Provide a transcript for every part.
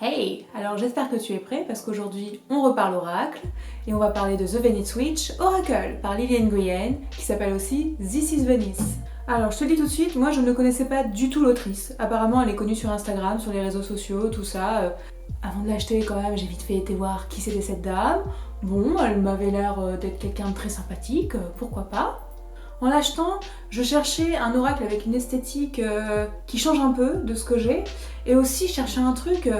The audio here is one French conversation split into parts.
Hey! Alors j'espère que tu es prêt parce qu'aujourd'hui on reparle oracle et on va parler de The Venice Witch Oracle par Lillian Nguyen qui s'appelle aussi This is Venice. Alors je te dis tout de suite, moi je ne connaissais pas du tout l'autrice. Apparemment elle est connue sur Instagram, sur les réseaux sociaux, tout ça. Avant de l'acheter quand même j'ai vite fait été voir qui c'était cette dame. Bon, elle m'avait l'air d'être quelqu'un de très sympathique, pourquoi pas. En l'achetant, je cherchais un oracle avec une esthétique qui change un peu de ce que j'ai et aussi je cherchais un truc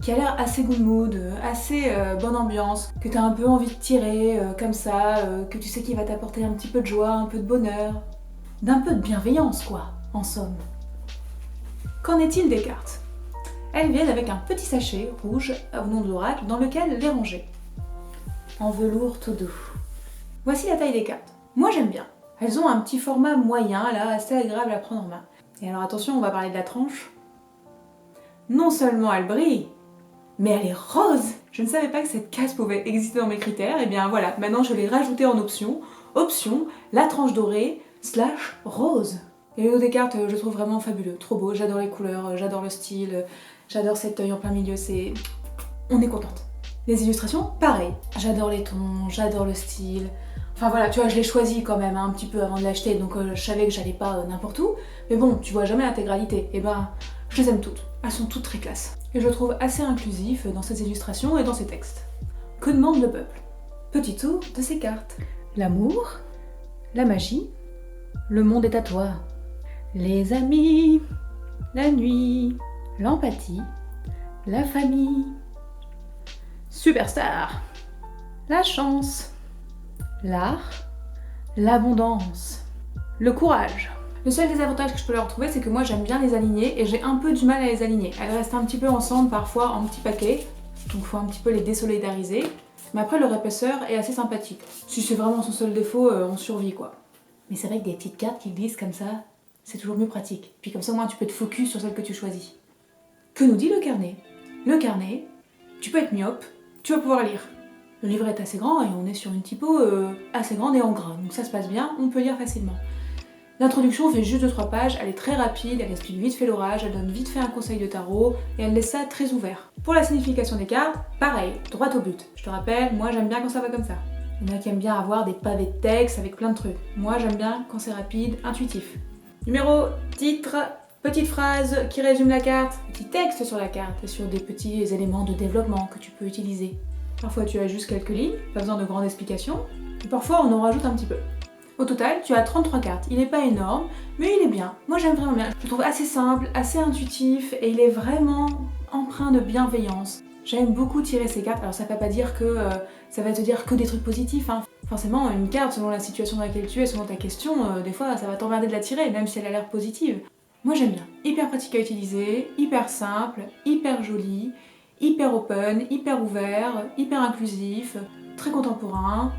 qui a l'air assez good mood, assez bonne ambiance, que tu as un peu envie de tirer comme ça, que tu sais qu'il va t'apporter un petit peu de joie, un peu de bonheur, d'un peu de bienveillance quoi, en somme. Qu'en est-il des cartes? Elles viennent avec un petit sachet rouge au nom de l'oracle dans lequel les ranger, en velours tout doux. Voici la taille des cartes. Moi j'aime bien. Elles ont un petit format moyen, là, assez agréable à prendre en main. Et alors attention, on va parler de la tranche. Non seulement elle brille, mais elle est rose. Je ne savais pas que cette case pouvait exister dans mes critères, et bien voilà, maintenant je l'ai rajoutée en option. Option, la tranche dorée / rose. Et le haut des cartes, je trouve vraiment fabuleux, trop beau, j'adore les couleurs, j'adore le style, j'adore cet œil en plein milieu, c'est... On est contente. Les illustrations, pareil. J'adore les tons, j'adore le style... Enfin voilà, tu vois, je l'ai choisi quand même un petit peu avant de l'acheter, donc je savais que j'allais pas n'importe où. Mais bon, tu vois jamais l'intégralité. Et ben, je les aime toutes. Elles sont toutes très classe. Et je le trouve assez inclusif dans ses illustrations et dans ses textes. Que demande le peuple? Petit tour de ces cartes. L'amour, la magie, le monde est à toi. Les amis, la nuit, l'empathie, la famille, superstar, la chance, l'art, l'abondance, le courage. Le seul désavantage que je peux leur trouver, c'est que moi j'aime bien les aligner et j'ai un peu du mal à les aligner. Elles restent un petit peu ensemble parfois en petits paquets, donc il faut un petit peu les désolidariser. Mais après leur épaisseur est assez sympathique. Si c'est vraiment son seul défaut, on survit quoi. Mais c'est vrai que des petites cartes qui glissent comme ça, c'est toujours mieux pratique. Puis comme ça au moins tu peux te focus sur celle que tu choisis. Que nous dit le carnet? Le carnet, tu peux être myope, tu vas pouvoir lire. Le livret est assez grand et on est sur une typo assez grande et en gras, donc ça se passe bien, on peut lire facilement. L'introduction fait juste 2-3 pages, elle est très rapide, elle explique vite fait l'orage, elle donne vite fait un conseil de tarot et elle laisse ça très ouvert. Pour la signification des cartes, pareil, droit au but. Je te rappelle, moi j'aime bien quand ça va comme ça. Il y en a qui aiment bien avoir des pavés de texte avec plein de trucs. Moi j'aime bien quand c'est rapide, intuitif. Numéro, titre, petite phrase qui résume la carte, petit texte sur la carte et sur des petits éléments de développement que tu peux utiliser. Parfois tu as juste quelques lignes, pas besoin de grandes explications, et parfois on en rajoute un petit peu. Au total, tu as 33 cartes, il n'est pas énorme, mais il est bien. Moi j'aime vraiment bien, je le trouve assez simple, assez intuitif, et il est vraiment empreint de bienveillance. J'aime beaucoup tirer ces cartes, alors ça ne veut pas dire que ça va te dire que des trucs positifs, hein. Forcément, une carte, selon la situation dans laquelle tu es, selon ta question, des fois ça va t'emmerder de la tirer, même si elle a l'air positive. Moi j'aime bien, hyper pratique à utiliser, hyper simple, hyper jolie, hyper open, hyper ouvert, hyper inclusif, très contemporain.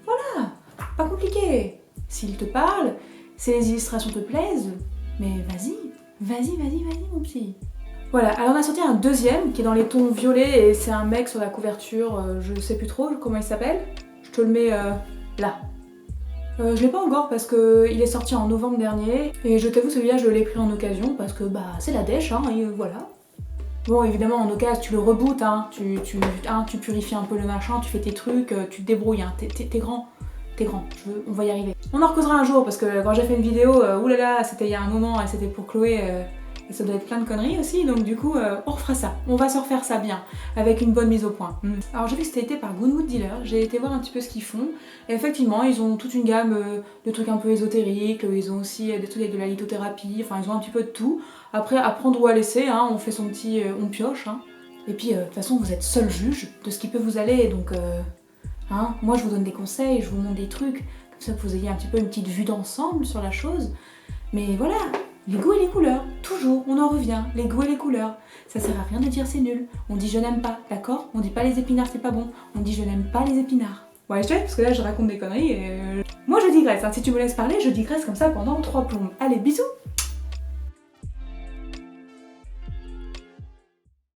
Voilà, pas compliqué. S'il te parle, si les illustrations te plaisent, mais vas-y mon petit. Voilà, alors on a sorti un deuxième qui est dans les tons violets et c'est un mec sur la couverture, je sais plus trop comment il s'appelle. Je te le mets là. Je l'ai pas encore parce qu'il est sorti en novembre dernier et je t'avoue celui-là je l'ai pris en occasion parce que bah c'est la dèche hein, et voilà. Bon évidemment en occasion tu le rebootes, hein, tu purifies un peu le machin, tu fais tes trucs, tu te débrouilles, hein, t'es grand. T'es grand, on va y arriver. On en recausera un jour parce que quand j'ai fait une vidéo, oulala, c'était il y a un moment et c'était pour Chloé, et ça doit être plein de conneries aussi, donc du coup on refera ça. On va se refaire ça bien, avec une bonne mise au point. Alors j'ai vu que c'était été par Good Mood Dealer, j'ai été voir un petit peu ce qu'ils font, et effectivement ils ont toute une gamme de trucs un peu ésotériques, ils ont aussi des trucs avec de la lithothérapie, enfin ils ont un petit peu de tout. Après à prendre ou à laisser, hein, on fait son petit, on pioche, hein. Et puis de toute façon vous êtes seul juge de ce qui peut vous aller, donc... Hein, moi je vous donne des conseils, je vous montre des trucs, comme ça que vous ayez un petit peu une petite vue d'ensemble sur la chose. Mais voilà, les goûts et les couleurs, toujours, on en revient, les goûts et les couleurs. Ça sert à rien de dire c'est nul, on dit je n'aime pas, d'accord? On dit pas les épinards c'est pas bon, on dit je n'aime pas les épinards. Bon allez je te laisse parce que là je raconte des conneries et... Moi je digresse, hein. Si tu me laisses parler, je digresse comme ça pendant 3 plombes. Allez bisous!